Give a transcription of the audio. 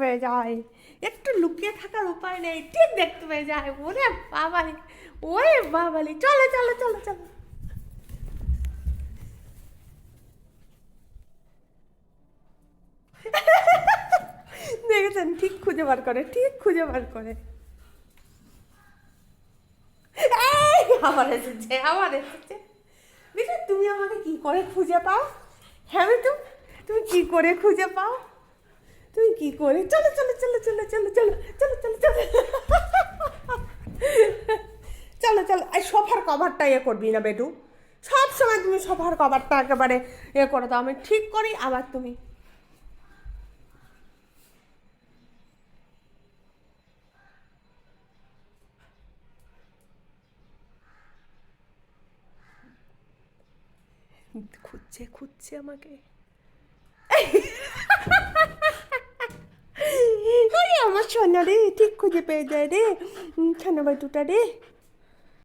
পেয়ে যায়, একটু লুকিয়ে থাকার উপায় নেই, ঠিক দেখতে পেয়ে যায়। ওরে বাবালি, ওরে বাবালি, চলো চলো চলো চলো। দেখেছেন, ঠিক খুঁজে বার করে, ঠিক খুঁজে বার করে। এই আবার এসেছে, আবার এসেছে। দেখো তুমি আমাকে কি করে খুঁজে পাও? হ্যাঁ তো, তুমি কি করে খুঁজে পাও? তুমি কি করে? চলো চলো চলো চলো চলো চলো চলো চলো চলো চলো চলো। এই সোফার কভারটা ইয়ে করবি না বেটু, সব সময় তুমি সোফার কভারটা একেবারে ইয়ে করে দাও। আমি ঠিক করি, আবার তুমি খুঁজছে খুঁজছে আমাকে। ওই আমার সোনা রে, ঠিক খুঁজে পেয়ে যায় রে, সোনা বাটুটা রে।